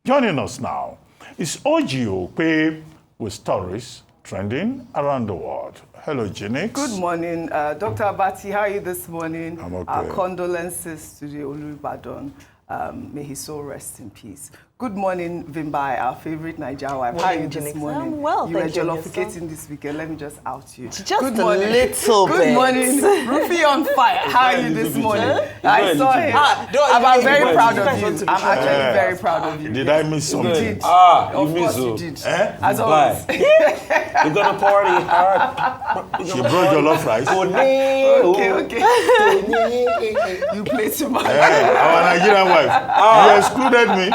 Joining us now is OjyOkpe with stories trending around the world. Hello, Jinx. Good morning, Dr. Abati. How are you this morning? I'm okay. Our condolences to the Olubadan. May his soul rest in peace. Good morning, Vimbai, our favorite Nigerian wife. How are you this morning? I'm well, you were thank you. jollificating this weekend. Let me just out you. Just good a morning. little bit. Good morning, Rufy on fire. How are you this morning? I saw him. I'm very proud of you. I'm actually very proud of you. Did I miss something? You did. You Of miss course you did. As always. We're gonna party hard. She brought your love rice. Okay. You play too much. Our Nigerian wife. You excluded me.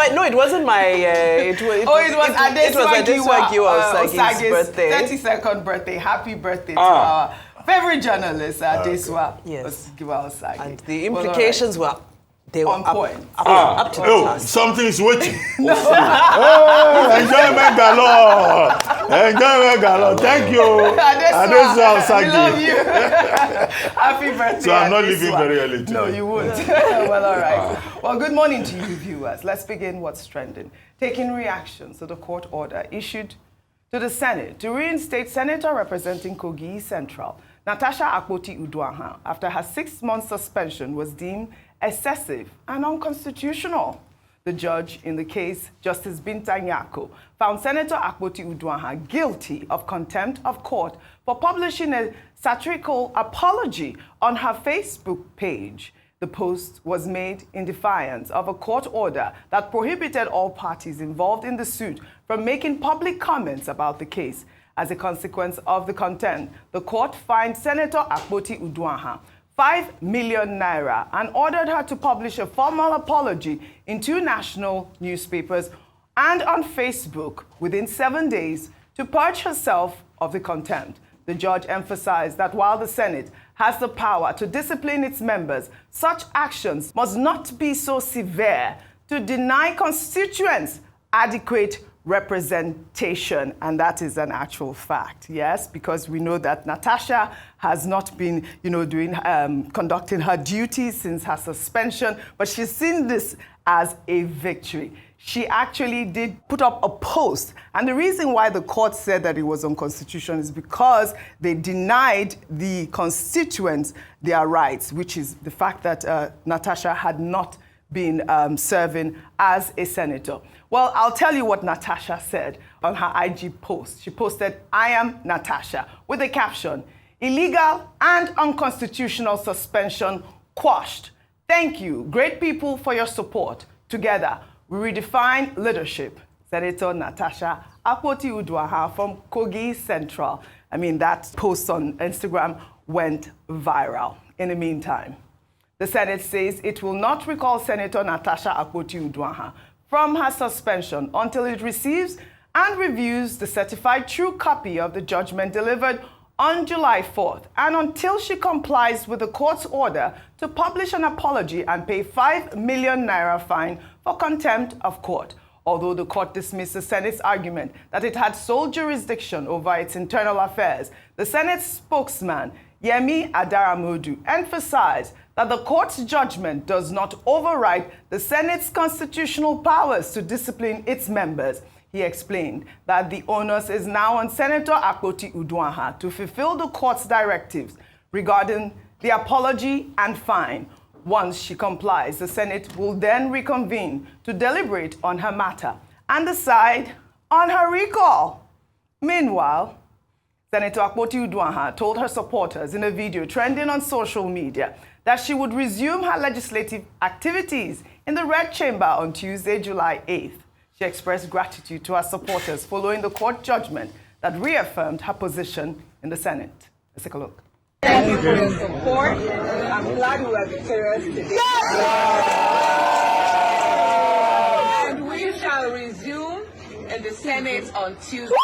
It wasn't my. It was Adeswagi Osagi's birthday. 32nd birthday. Happy birthday to our favorite journalist, Adeswa. Yes. Osagi. And the implications were on point. Up to the task. Something is waiting. Enjoyment galore. Enjoyment galore. Thank you. Adeswa Osagi. We love you. Happy birthday. So I'm not Adeswa. leaving very early today. No, you won't. Well, all right. Well, good morning to you, viewers. Let's begin what's trending. Taking reactions to the court order issued to the Senate to reinstate Senator representing Kogi Central, Natasha Akpoti-Uduaghan, after her 6-month suspension was deemed excessive and unconstitutional. The judge in the case, Justice Binta Nyako, found Senator Akpoti-Uduaghan guilty of contempt of court for publishing a satirical apology on her Facebook page. The post was made in defiance of a court order that prohibited all parties involved in the suit from making public comments about the case. As a consequence of the contempt, the court fined Senator Akpoti-Uduaghan 5 million naira and ordered her to publish a formal apology in 2 national newspapers and on Facebook within 7 days to purge herself of the contempt. The judge emphasized that while the Senate has the power to discipline its members, such actions must not be so severe to deny constituents adequate representation. And that is an actual fact, yes, because we know that Natasha has not been, conducting her duties since her suspension, but she's seen this as a victory. She actually did put up a post. And the reason why the court said that it was unconstitutional is because they denied the constituents their rights, which is the fact that Natasha had not been serving as a senator. Well, I'll tell you what Natasha said on her IG post. She posted, "I am Natasha," with a caption, "Illegal and unconstitutional suspension quashed. Thank you, great people, for your support. Together, we redefine leadership." Senator Natasha Akpoti-Uduaghan from Kogi Central. I mean, that post on Instagram went viral. In the meantime, the Senate says it will not recall Senator Natasha Akpoti-Uduaghan from her suspension until it receives and reviews the certified true copy of the judgment delivered on July 4th, and until she complies with the court's order to publish an apology and pay 5 million naira fine for contempt of court. Although the court dismissed the Senate's argument that it had sole jurisdiction over its internal affairs, the Senate spokesman, Yemi Adaramodu, emphasized that the court's judgment does not override the Senate's constitutional powers to discipline its members. He explained that the onus is now on Senator Akpoti-Uduaghan to fulfill the court's directives regarding the apology and fine. Once she complies, the Senate will then reconvene to deliberate on her matter and decide on her recall. Meanwhile, Senator Akpoti-Uduaghan told her supporters in a video trending on social media that she would resume her legislative activities in the Red Chamber on Tuesday, July 8th. She expressed gratitude to her supporters following the court judgment that reaffirmed her position in the Senate. Let's take a look. Thank you for your support. I'm glad we were victorious today. And we shall resume in the Senate on Tuesday.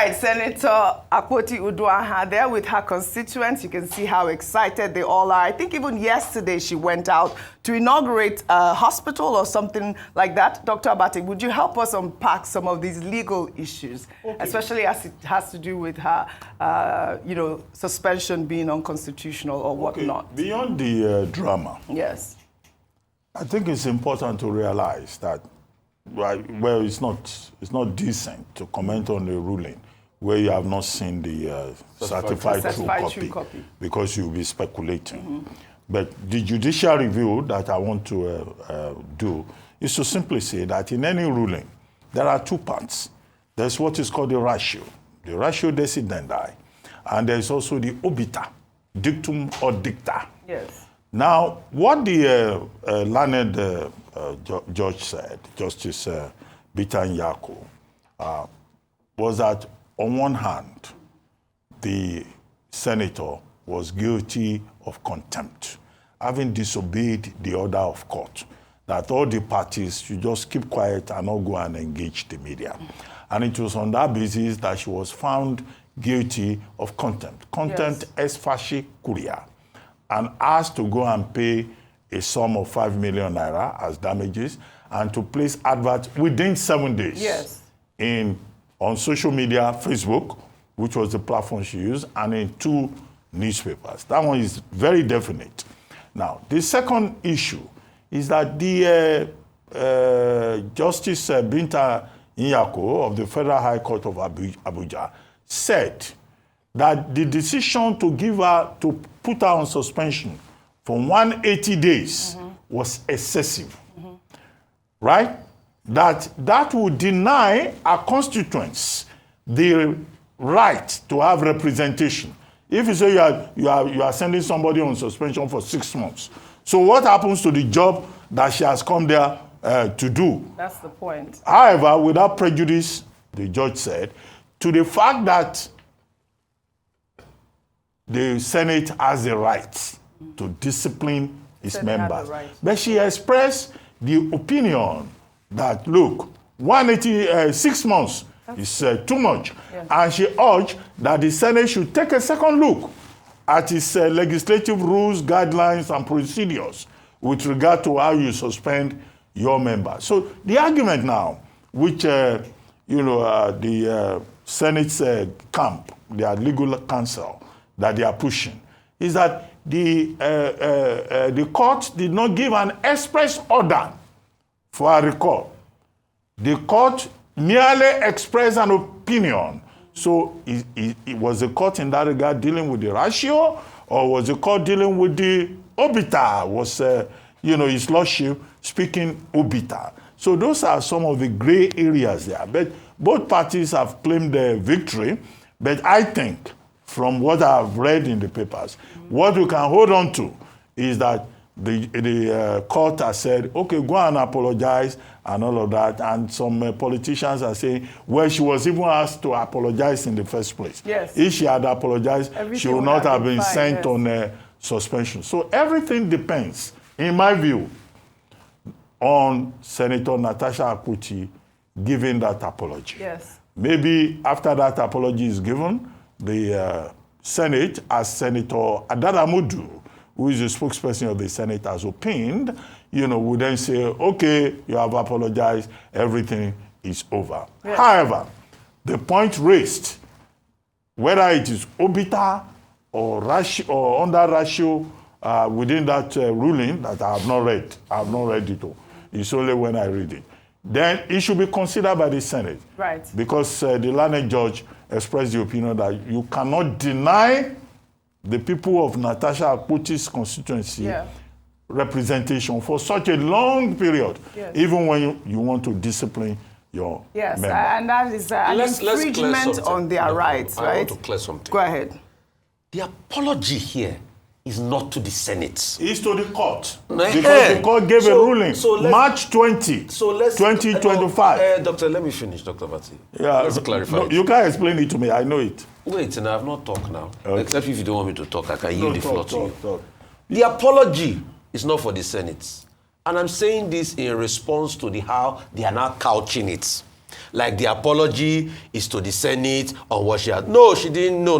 right, Senator Akpoti-Uduaghan there with her constituents. You can see how excited they all are. I think even yesterday she went out to inaugurate a hospital or something like that. Dr. Abate, would you help us unpack some of these legal issues, especially as it has to do with her, suspension being unconstitutional or whatnot? Beyond the drama, yes, I think it's important to realize that well, it's not decent to comment on a ruling where you have not seen the certified true copy because you'll be speculating. But the judicial review that I want to do is to simply say that in any ruling, there are two parts. There's what is called the ratio decidendi, and there's also the obiter, dictum or dicta. Yes. Now, what the learned judge said, Justice Peter Nyako, was that on one hand, the senator was guilty of contempt, having disobeyed the order of court, that all the parties should just keep quiet and not go and engage the media. And it was on that basis that she was found guilty of contempt. Contempt ex facie curia, and asked to go and pay a sum of 5 million naira as damages and to place adverts within 7 days on social media, Facebook, which was the platform she used, and in 2 newspapers. That one is very definite. Now, the second issue is that the Justice Binta Nyako of the Federal High Court of Abuja said that the decision to to put her on suspension for 180 days was excessive, right? That would deny our constituents the right to have representation. If you say you are sending somebody on suspension for 6 months, so what happens to the job that she has come there to do? That's the point. However, without prejudice, the judge said, to the fact that the Senate has the right to discipline its members. But she expressed the opinion that, look, 6 months is too much. Yes. And she urged that the Senate should take a second look at its legislative rules, guidelines, and procedures with regard to how you suspend your members. So the argument now, which the Senate's camp, their legal counsel, that they are pushing, is that the court did not give an express order for a recall. The court merely expressed an opinion. So it was the court in that regard dealing with the ratio, or was the court dealing with the obiter? Was his lordship speaking obiter? So those are some of the gray areas there. But both parties have claimed their victory. But I think, from what I've read in the papers, what we can hold on to is that the court has said, okay, go and apologize and all of that. And some politicians are saying, well, she was even asked to apologize in the first place. Yes. If she had apologized, she would not have been sent on suspension. So everything depends, in my view, on Senator Natasha Akpoti giving that apology. Yes. Maybe after that apology is given, the Senate, as Senator Adadamudu, who is the spokesperson of the Senate, has opined, would then say, okay, you have apologized, everything is over. Yes. However, the point raised, whether it is obiter or ratio or under ratio within that ruling that I have not read it all. It's only when I read it. Then it should be considered by the Senate. Right. Because the learned judge expressed the opinion that you cannot deny the people of Natasha Akpoti's constituency representation for such a long period, even when you want to discipline your member. And that is an infringement on their rights, right? I want to clear something. Go ahead. The apology here is not to the Senate. It's to the court. Because the court gave a ruling March 20, 2025. Doctor, let me finish, Dr. Bati. Yeah, let's clarify. No, you can't explain it to me. I know it. Wait, and I have not talked now. Okay. Except if you don't want me to talk, I can yield the floor to you. Talk. The apology is not for the Senate. And I'm saying this in response to how they are now couching it. Like the apology is to the Senate on what she had. No, she didn't. No.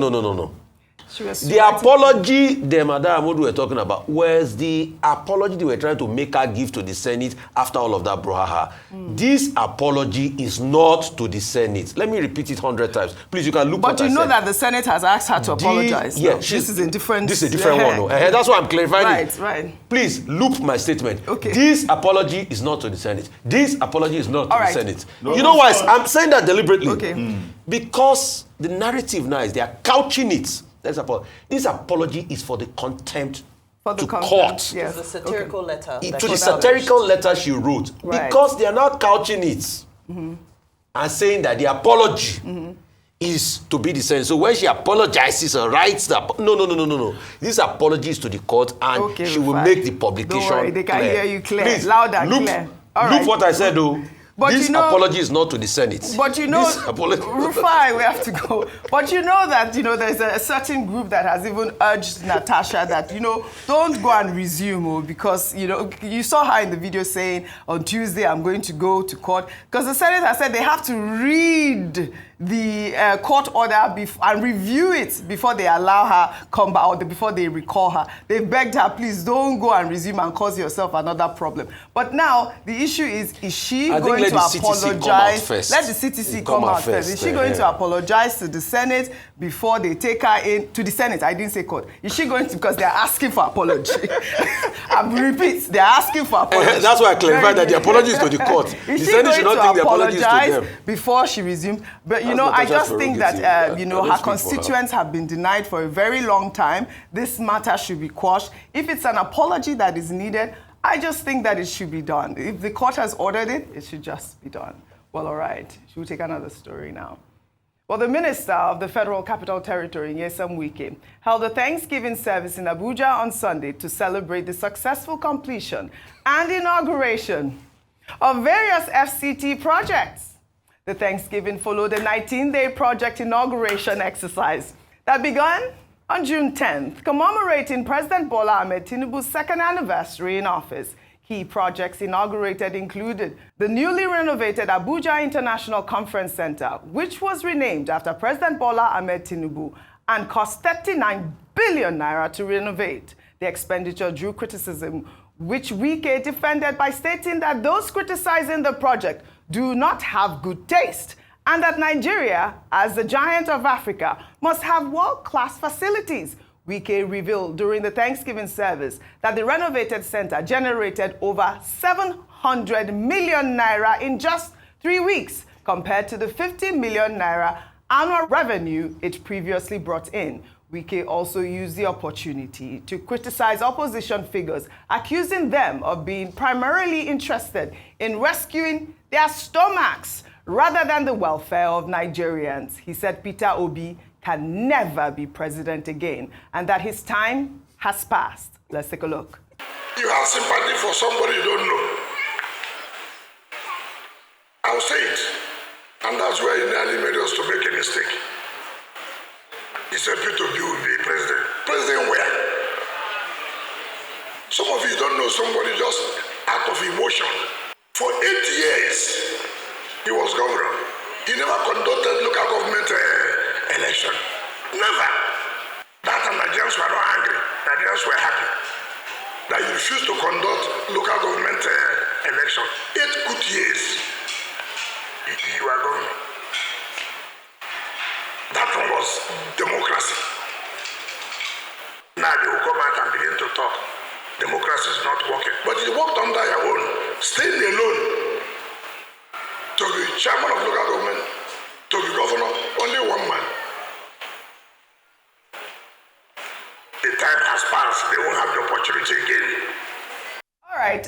The apology the Madam Amodu were talking about was the apology they were trying to make her give to the Senate after all of that brouhaha. This apology is not to the Senate. Let me repeat it 100 times. Please, you can look But you know that the Senate has asked her to apologize. Yeah, this is a different... This is a different one. No? That's why I'm clarifying it. Right. Please, loop my statement. Okay. This apology is not to the Senate. This apology is not to the Senate. No, you know why? I'm saying that deliberately. Okay. Because the narrative now is they are couching it. This apology is for the contempt to court. Yes. It's a satirical letter. To the satirical letter she wrote. Right. Because they are not couching it and saying that the apology is to be the same. So when she apologizes or writes that, no. This apology is to the court and she will make the publication Don't worry, they can clear. hear you clear. Please, Loud and clear. Look what I said though. But this apology is not to the Senate. But you know, Rufai, we have to go. But you know that, there's a certain group that has even urged Natasha that, don't go and resume because, you saw her in the video saying, on Tuesday, I'm going to go to court. Because the Senate has said they have to read the court order and review it before they allow her come back or before they recall her. They begged her, please don't go and resume and cause yourself another problem. But now the issue is she going to apologize? Let the CTC come out first. Is she going to apologize to the Senate before they take her in to the Senate? I didn't say court. Is she going to, because they're asking for apology? I repeat, they're asking for apology. That's why I clarified that the apology is to the court. The Senate should not think the apology is to them. Before she resumes? But I just think that her constituents have been denied for a very long time. This matter should be quashed. If it's an apology that is needed, I just think that it should be done. If the court has ordered it, it should just be done. Well, all right. Should we take another story now? Well, the Minister of the Federal Capital Territory, Nyesom Wike, held a Thanksgiving service in Abuja on Sunday to celebrate the successful completion and inauguration of various FCT projects. The Thanksgiving followed a 19-day project inauguration exercise that began on June 10th, commemorating President Bola Ahmed Tinubu's second anniversary in office. Key projects inaugurated included the newly renovated Abuja International Conference Centre, which was renamed after President Bola Ahmed Tinubu and cost 39 billion naira to renovate. The expenditure drew criticism, which Wike defended by stating that those criticizing the project do not have good taste, and that Nigeria, as the giant of Africa, must have world-class facilities. Wike revealed during the Thanksgiving service that the renovated center generated over 700 million naira in just 3 weeks, compared to the 50 million naira annual revenue it previously brought in. Wike also used the opportunity to criticize opposition figures, accusing them of being primarily interested in rescuing their stomachs rather than the welfare of Nigerians. He said Peter Obi can never be president again and that his time has passed. Let's take a look. You have sympathy for somebody you don't know. I'll say it. And that's where he nearly made us to make a mistake. He said Peter Obi will be president. President where? Some of you don't know somebody just out of emotion. For 8 years, he was governor. He never conducted local government election. Never. That time Nigerians were not angry. Nigerians were happy. That he refused to conduct local government election. 8 good years. You are governor. That one was democracy. Now they will come out and begin to talk. Democracy is not working. But it worked under your own. Staying alone. To be chairman of local government, to be governor, only one man. The time has passed. They won't have the opportunity again. All right,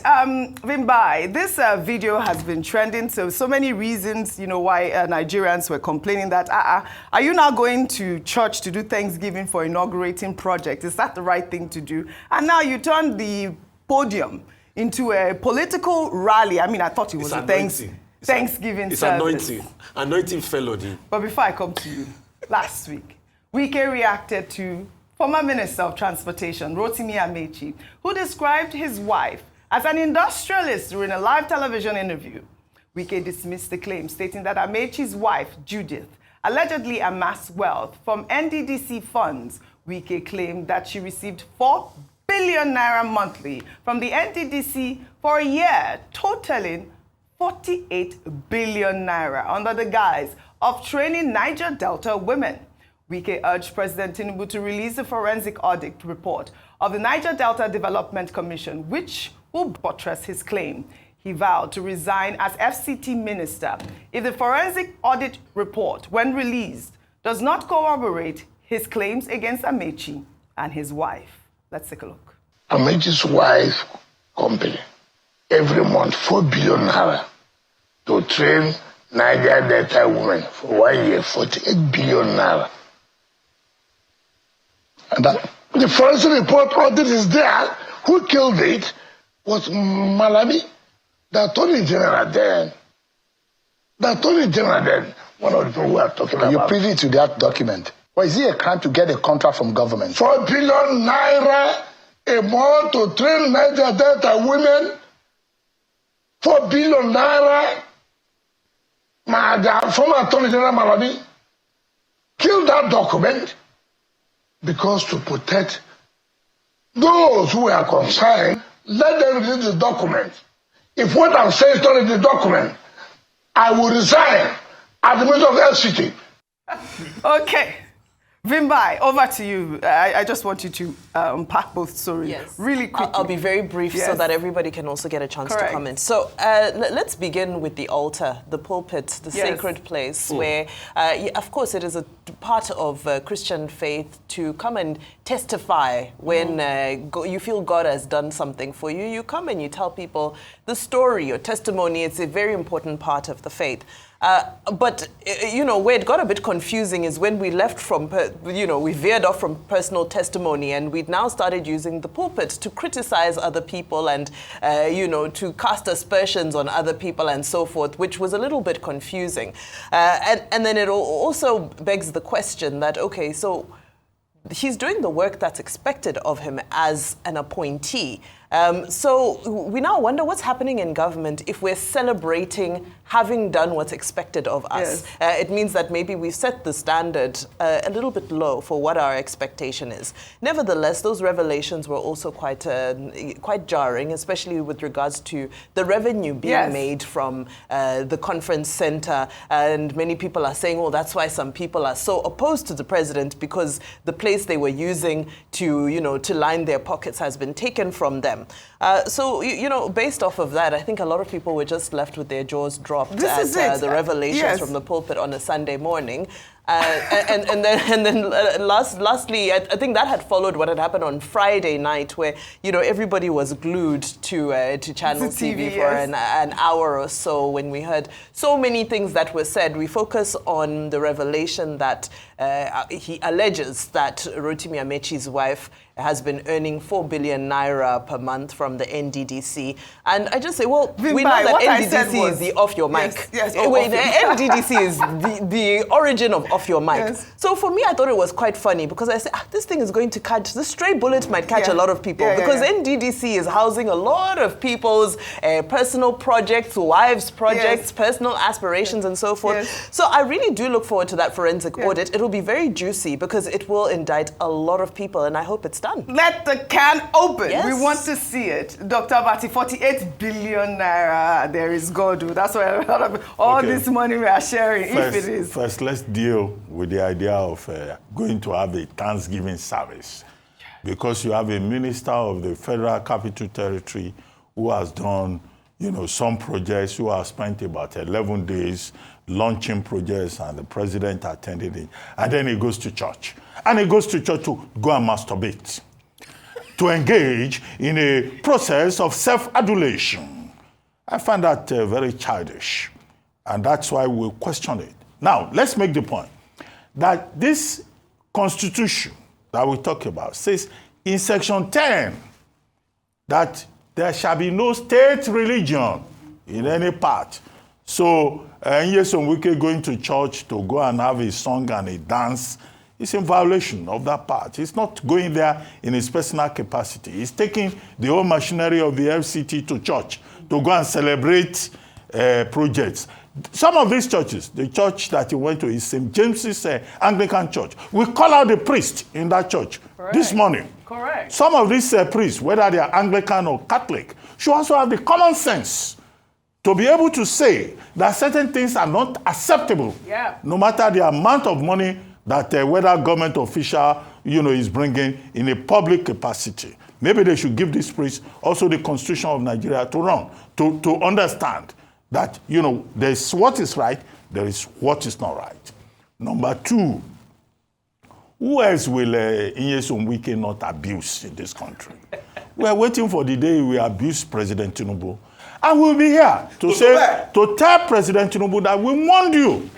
Vimbai, this video has been trending, so many reasons, why Nigerians were complaining that, are you now going to church to do Thanksgiving for inaugurating projects? Is that the right thing to do? And now you turn the podium into a political rally. I mean, I thought it was a Thanksgiving service. It's anointing felony. But before I come to you, last week, Wike reacted to former Minister of Transportation, Rotimi Amaechi, who described his wife as an industrialist during a live television interview. Wike dismissed the claim, stating that Amaechi's wife, Judith, allegedly amassed wealth from NDDC funds. Wike claimed that she received 4 billion naira monthly from the NDDC for a year, totaling 48 billion naira under the guise of training Niger Delta women. Wike urged President Tinubu to release a forensic audit report of the Niger Delta Development Commission, which will buttress his claim. He vowed to resign as FCT Minister if the forensic audit report, when released, does not corroborate his claims against Amaechi and his wife. Let's take a look. Amaechi's wife company, every month 4 billion naira to train Niger Delta women for 1 year, 48 billion naira. And the forensic report audit is there. Who killed it was Malabi, the Attorney General then. The Attorney General then, one of the people we are talking about. Are you privy to that document? Or is it a crime to get a contract from government? 4 billion naira a month to train Niger Delta women. 4 billion naira. The former Attorney General Malabi killed that document because to protect those who are concerned, let them read the document. If what I'm saying is not in the document, I will resign as the Minister of FCT. Okay. Vimbai, over to you. I just want you to unpack both stories really quickly. I'll be very brief so that everybody can also get a chance to comment. So let's begin with the altar, the pulpit, the sacred place where, of course, it is a part of Christian faith to come and testify when you feel God has done something for you. You come and you tell people the story, your testimony. It's a very important part of the faith. But, where it got a bit confusing is when we left from, we veered off from personal testimony and we'd now started using the pulpit to criticize other people and, to cast aspersions on other people and so forth, which was a little bit confusing. And then it also begs the question that, okay, so he's doing the work that's expected of him as an appointee. So we now wonder what's happening in government if we're celebrating having done what's expected of us. It means that maybe we've set the standard a little bit low for what our expectation is. Nevertheless, those revelations were also quite jarring, especially with regards to the revenue being made from the conference center. And many people are saying, well, that's why some people are so opposed to the president, because the place they were using to, to line their pockets has been taken from them. So, based off of that, I think a lot of people were just left with their jaws dropped at the revelations from the pulpit on a Sunday morning. And then lastly, I think that had followed what had happened on Friday night, where everybody was glued to Channel TV for an hour or so. When we heard so many things that were said, we focus on the revelation that he alleges that Rotimi Amaechi's wife has been earning 4 billion naira per month from the NDDC. And I just say, well, we know that NDDC is the off your mic. NDDC is the origin of off your mic. So for me, I thought it was quite funny because I said, this thing is going to catch, the stray bullet might catch a lot of people because NDDC is housing a lot of people's personal projects, wives' projects, personal aspirations and so forth. So I really do look forward to that forensic audit. It'll be very juicy because it will indict a lot of people and I hope it's done. Let the can open. We want to see it. Dr. Bati, 48 billion naira, there is God. That's why a lot of all this money we are sharing, if it is. First, let's deal with the idea of going to have a Thanksgiving service. Because you have a minister of the Federal Capital Territory who has done, some projects, who has spent about 11 days launching projects, and the president attended it. And then he goes to church. And he goes to church to go and masturbate, to engage in a process of self-adulation. I find that very childish, and that's why we question it. Now, let's make the point that this constitution that we talk about says in section 10 that there shall be no state religion in any part. So, Nyesom Wike going to church to go and have a song and a dance is in violation of that part. He's not going there in his personal capacity. He's taking the whole machinery of the FCT to church to go and celebrate projects. Some of these churches, the church that he went to is St. James's Anglican Church. We call out the priest in that church this morning. Correct. Some of these priests, whether they are Anglican or Catholic, should also have the common sense to be able to say that certain things are not acceptable, no matter the amount of money that whether government official, is bringing in a public capacity. Maybe they should give this priest also the Constitution of Nigeria to run, to understand that, there is what is right, there is what is not right. Number two, who else will Nyesom Wike not abuse in this country? We are waiting for the day we abuse President Tinubu. And we'll be here to tell President Tinubu that we warned you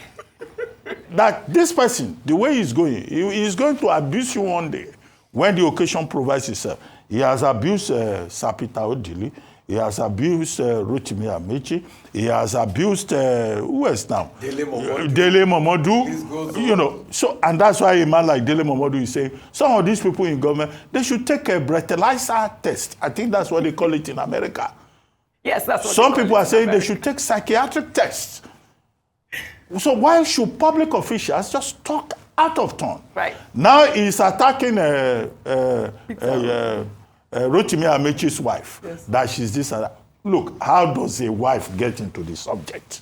that this person, the way he's going, he is going to abuse you one day when the occasion provides itself. He has abused Sir Peter Obi. He has abused Rotimi Amaechi. He has abused, who else now? Dele Momodu. So, and that's why a man like Dele Momodu is saying, some of these people in government, they should take a breathalyzer test. I think that's what they call it in America. Yes, that's what some people are saying they should take psychiatric tests. So why should public officials just talk out of turn? Right. Now he's attacking Rotimi Amaechi's wife, that she's this and that. Look, how does a wife get into the subject?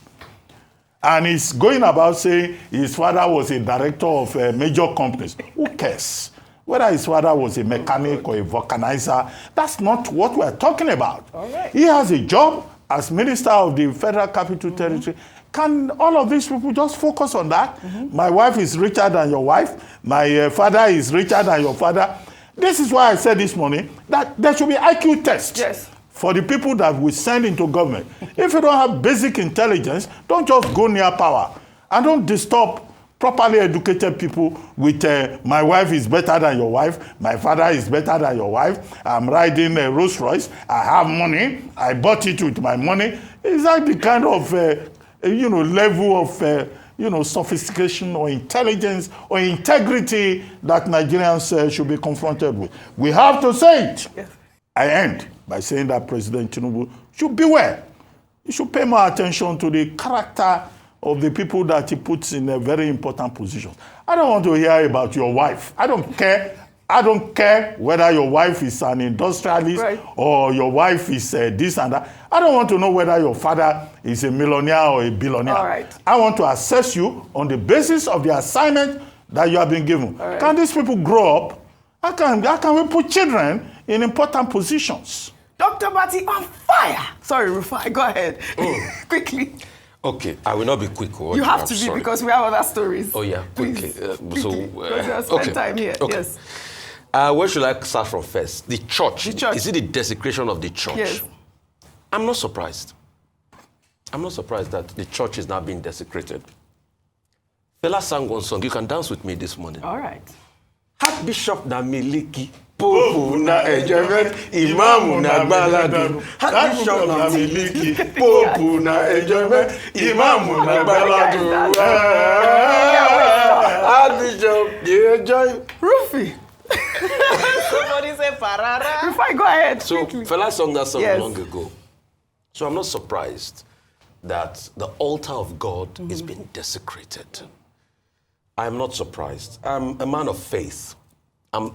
And he's going about saying his father was a director of major companies. Who cares? Whether his father was a mechanic or a vulcanizer, that's not what we're talking about. All right. He has a job as Minister of the Federal Capital Territory. Can all of these people just focus on that? My wife is richer than your wife. My father is richer than your father. This is why I said this morning that there should be IQ tests for the people that we send into government. If you don't have basic intelligence, don't just go near power. And don't disturb properly educated people with my wife is better than your wife, my father is better than your wife, I'm riding a Rolls Royce, I have money, I bought it with my money. Is that the kind of level of sophistication or intelligence or integrity that Nigerians should be confronted with? We have to say it. Yes. I end by saying that President Tinubu should beware. He should pay more attention to the character of the people that he puts in a very important position. I don't want to hear about your wife. I don't care. I don't care whether your wife is an industrialist or your wife is this and that. I don't want to know whether your father is a millionaire or a billionaire. All right. I want to assess you on the basis of the assignment that you have been given. Right. Can these people grow up? How can we put children in important positions? Dr. Bati on fire. Sorry, Rufai, go ahead. Quickly. Okay, I will not be quick. You have to be because we have other stories. Oh, yeah, quickly. Spend time here. Okay. Yes. Where should I start from first? The church. Is it the desecration of the church? Yes. I'm not surprised. I'm not surprised that the church is now being desecrated. Fela sang one song. You can dance with me this morning. All right. Archbishop na miliki, Pope na enjoyment, Imam na baladu. Archbishop na miliki, Pope na enjoyment, Imam na baladu. Archbishop, you enjoy. Rufy. Somebody say parara. Rufai, go ahead. So quickly. Fela sung that song long ago. So I'm not surprised that the altar of God is being desecrated. I'm not surprised. I'm a man of faith.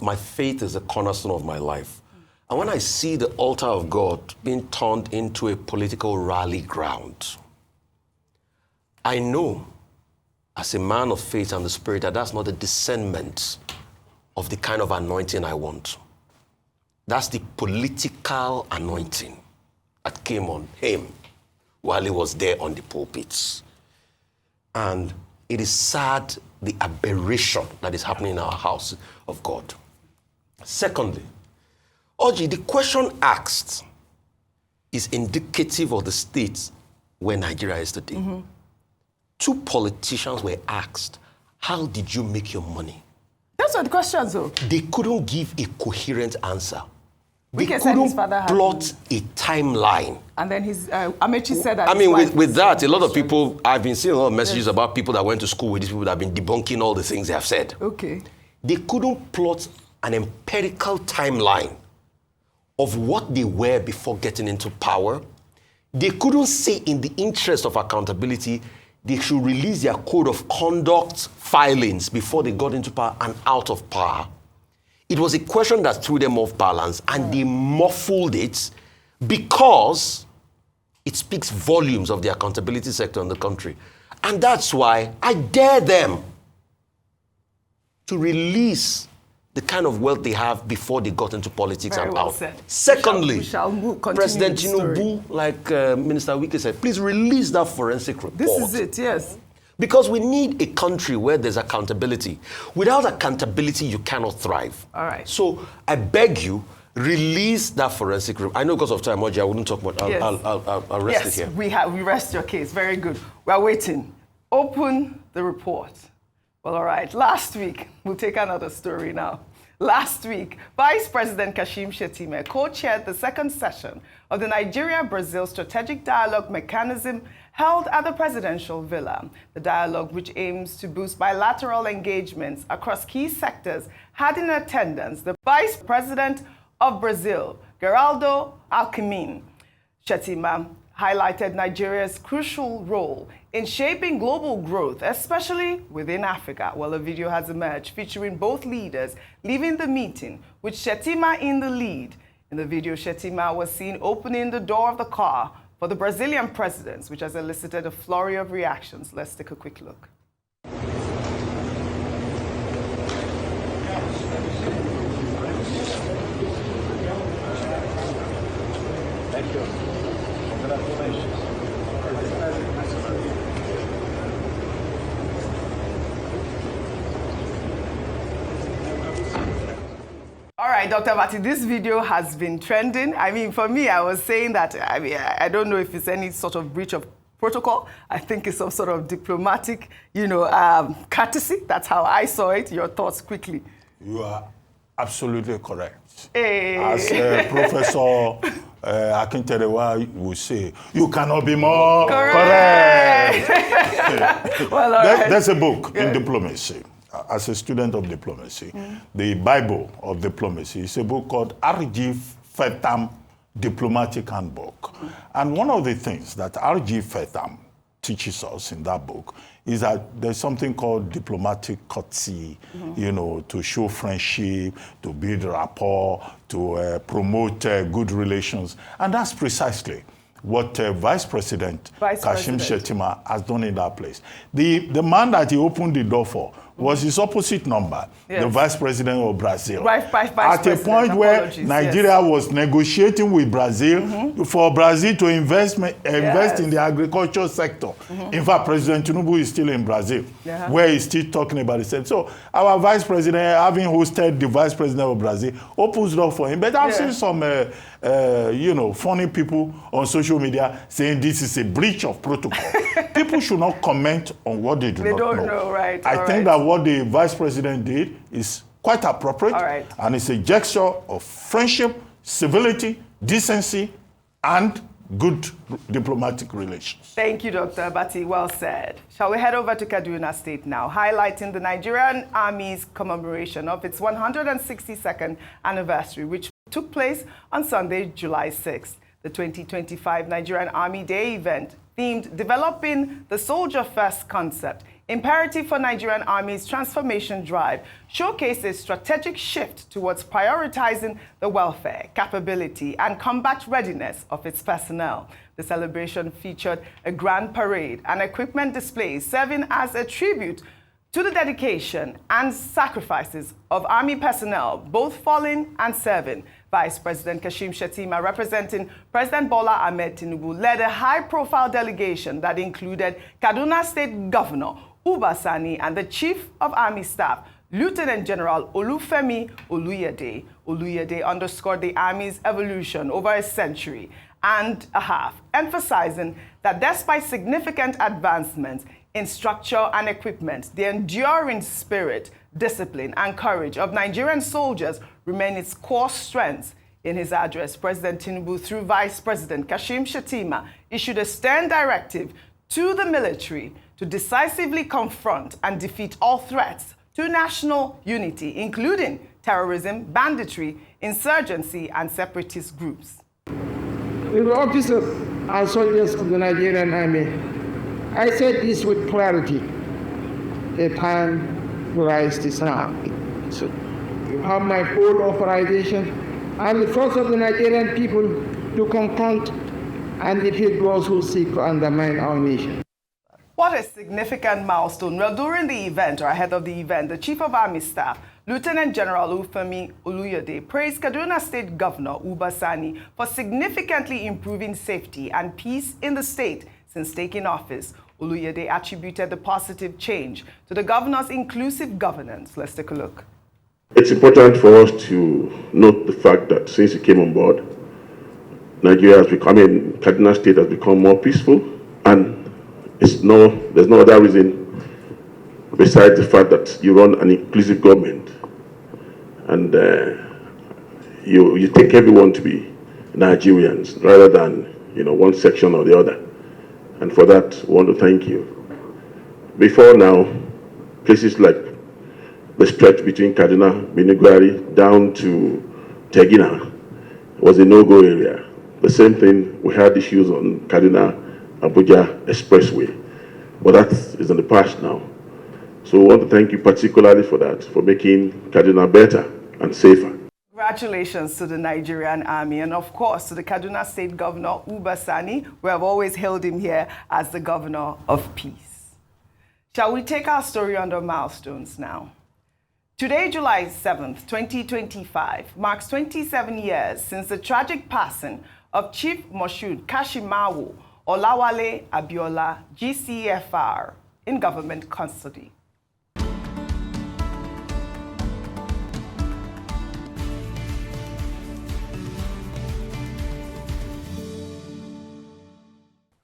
My faith is a cornerstone of my life. And when I see the altar of God being turned into a political rally ground, I know as a man of faith and the spirit that that's not the discernment of the kind of anointing I want. That's the political anointing that came on him while he was there on the pulpits. And it is sad, the aberration that is happening in our house of God. Secondly, Oji, the question asked is indicative of the state where Nigeria is today. Two politicians were asked, how did you make your money? Those were the questions, though. They couldn't give a coherent answer. They Wike said his couldn't father had plot a timeline. And then his Amaechi said that. I mean, with that, a lot of people, I've been seeing a lot of messages about people that went to school with these people that have been debunking all the things they have said. Okay. They couldn't plot an empirical timeline of what they were before getting into power. they couldn't say in the interest of accountability, they should release their code of conduct filings before they got into power and out of power. It was a question that threw them off balance, and they muffled it because it speaks volumes of the accountability sector in the country. And that's why I dare them to release the kind of wealth they have before they got into politics and out. Said. Secondly, we shall President Tinubu, like Minister Wike said, please release that forensic report. This is it, yes. Because we need a country where there's accountability. Without accountability, you cannot thrive. All right. So I beg you, release that forensic report. I know because of time, Oji, I wouldn't talk much. I'll rest it here. Yes, we rest your case. Very good. We are waiting. Open the report. Well, all right. Last week, we'll take another story now. Last week, Vice President Kashim Shettima co-chaired the second session of the Nigeria-Brazil Strategic Dialogue Mechanism held at the Presidential Villa. The dialogue, which aims to boost bilateral engagements across key sectors, had in attendance the Vice President of Brazil, Geraldo Alckmin. Shettima highlighted Nigeria's crucial role in shaping global growth, especially within Africa. Well, a video has emerged featuring both leaders leaving the meeting, with Shettima in the lead. In the video, Shettima was seen opening the door of the car for the Brazilian president, which has elicited a flurry of reactions. Let's take a quick look. Thank you. Congratulations. All right, Dr. Bati, this video has been trending. I mean, for me, I was saying that, I don't know if it's any sort of breach of protocol. I think it's some sort of diplomatic, courtesy. That's how I saw it. Your thoughts quickly. You are absolutely correct. Hey. As Professor Akinterewa would say, you cannot be more correct. Well, all right. There's a book in diplomacy. As a student of diplomacy, the Bible of diplomacy is a book called R.G. Fetham Diplomatic Handbook. And one of the things that R.G. Fetham teaches us in that book is that there's something called diplomatic courtesy, to show friendship, to build rapport, to promote good relations. And that's precisely what Vice President Kashim Shettima has done in that place. The man that he opened the door for was his opposite number, the Vice President of Brazil. At a point where Nigeria was negotiating with Brazil for Brazil to invest in the agriculture sector. In fact, President Tinubu is still in Brazil, where he's still talking about it. So our Vice President, having hosted the Vice President of Brazil, opens the door for him. But I've seen some funny people on social media saying this is a breach of protocol. People should not comment on what they don't know. Right? I think that what the Vice President did is quite appropriate, and it's a gesture of friendship, civility, decency, and good diplomatic relations. Thank you, Dr. Bati. Well said. Shall we head over to Kaduna State now, highlighting the Nigerian Army's commemoration of its 162nd anniversary, which took place on Sunday, July 6th. The 2025 Nigerian Army Day event, themed Developing the Soldier First concept, imperative for Nigerian Army's transformation drive, showcases strategic shift towards prioritizing the welfare, capability, and combat readiness of its personnel. The celebration featured a grand parade and equipment displays serving as a tribute to the dedication and sacrifices of Army personnel, both fallen and serving. Vice President Kashim Shettima, representing President Bola Ahmed Tinubu, led a high-profile delegation that included Kaduna State Governor Uba Sani and the Chief of Army Staff, Lieutenant General Olufemi Oluyede. Oluyede underscored the Army's evolution over a century and a half, emphasizing that despite significant advancements in structure and equipment, the enduring spirit, discipline, and courage of Nigerian soldiers remain its core strengths. In his address, President Tinubu, through Vice President Kashim Shettima, issued a stern directive to the military to decisively confront and defeat all threats to national unity, including terrorism, banditry, insurgency, and separatist groups. In the office of and soldiers of the Nigerian Army. I said this with clarity. The time to rise is now. So you have my full authorization and the trust of the Nigerian people to confront and defeat those who seek to undermine our nation. What a significant milestone. Well, during the event, or ahead of the event, the Chief of Army Staff, Lieutenant General Rotimi Amaechi, praised Kaduna State Governor Uba Sani for significantly improving safety and peace in the state since taking office. Amaechi attributed the positive change to the governor's inclusive governance. Let's take a look. It's important for us to note the fact that since he came on board, Nigeria has become, Kaduna State has become more peaceful, and there's no other reason besides the fact that you run an inclusive government and you take everyone to be Nigerians rather than one section or the other. And for that, I want to thank you. Before now, places like the stretch between Kaduna, Beniguari, down to Tegina was a no-go area. The same thing, we had issues on Kaduna, Abuja Expressway, but that is in the past now. So I want to thank you particularly for that, for making Kaduna better and safer. Congratulations to the Nigerian Army and, of course, to the Kaduna State Governor, Uba Sani. We have always hailed him here as the Governor of Peace. Shall we take our story under milestones now? Today, July 7th, 2025, marks 27 years since the tragic passing of Chief Moshood Kashimawo Olawale Abiola, GCFR, in government custody.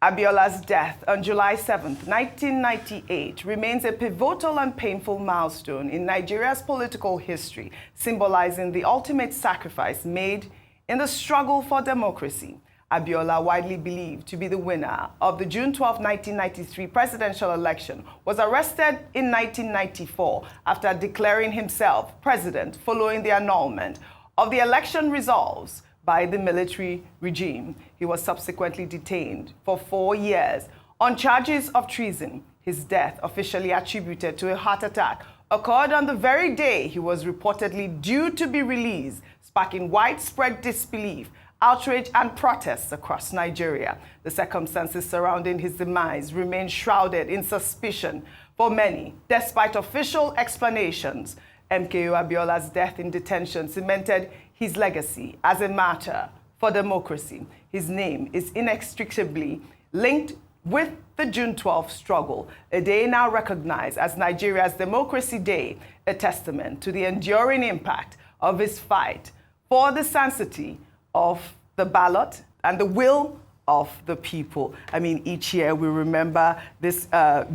Abiola's death on July 7, 1998, remains a pivotal and painful milestone in Nigeria's political history, symbolizing the ultimate sacrifice made in the struggle for democracy. Abiola, widely believed to be the winner of the June 12, 1993 presidential election, was arrested in 1994 after declaring himself president following the annulment of the election results by the military regime. He was subsequently detained for 4 years on charges of treason. His death, officially attributed to a heart attack, occurred on the very day he was reportedly due to be released, sparking widespread disbelief, outrage, and protests across Nigeria. The circumstances surrounding his demise remain shrouded in suspicion for many, despite official explanations. MKO Abiola's death in detention cemented his legacy as a martyr for democracy. His name is inextricably linked with the June 12th struggle, a day now recognized as Nigeria's Democracy Day, a testament to the enduring impact of his fight for the sanctity of the ballot and the will of the people. I mean, each year we remember this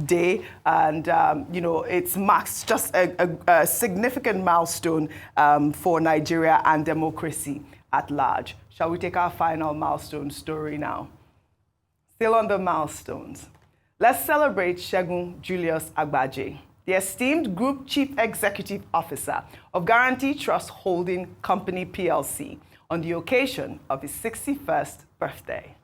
day, and it marks just a significant milestone for Nigeria and democracy at large. Shall we take our final milestone story now? Still on the milestones, let's celebrate Segun Julius Agbaje, the esteemed Group Chief Executive Officer of Guarantee Trust Holding Company PLC, on the occasion of his 61st birthday.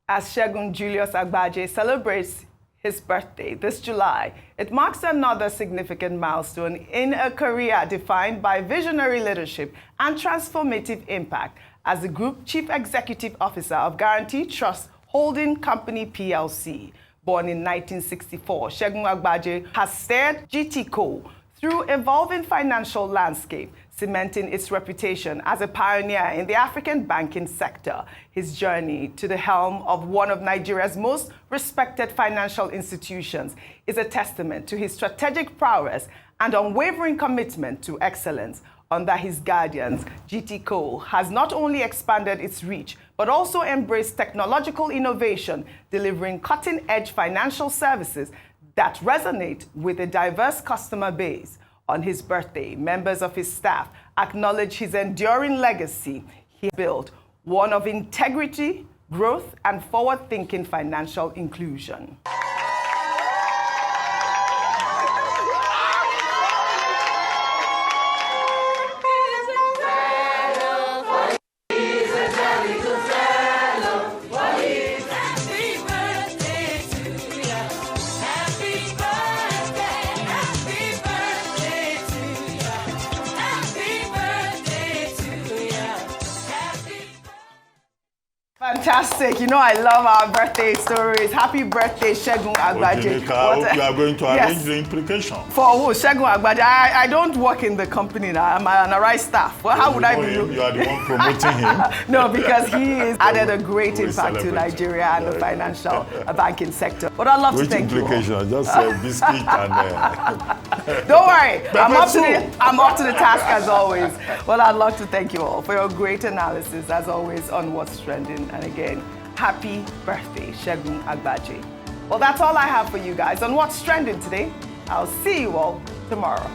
As Segun Julius Agbaje celebrates his birthday this July, it marks another significant milestone in a career defined by visionary leadership and transformative impact. As the Group Chief Executive Officer of Guarantee Trust Holding Company PLC, born in 1964, Segun Agbaje has steered GTCO through evolving financial landscape, cementing its reputation as a pioneer in the African banking sector. His journey to the helm of one of Nigeria's most respected financial institutions is a testament to his strategic prowess and unwavering commitment to excellence. Under his guidance, GTCO has not only expanded its reach, but also embraced technological innovation, delivering cutting-edge financial services that resonate with a diverse customer base. On his birthday, members of his staff acknowledge his enduring legacy he built, one of integrity, growth, and forward-thinking financial inclusion. Fantastic. You know, I love our birthday stories. Happy birthday, Segun Agbaje. I hope you are going to arrange the implication. For who? Segun Agbaje. I don't work in the company now. I'm an Arise staff. Well, how would I be? You are the one promoting him. No, because he has added a great impact to Nigeria and the financial banking sector. But I'd love to thank you all. Which implication? Just biscuit and... Don't worry. I'm up to the task as always. Well, I'd love to thank you all for your great analysis as always on what's trending. And again, happy birthday, Segun Agbaje. Well, that's all I have for you guys on what's trending today. I'll see you all tomorrow.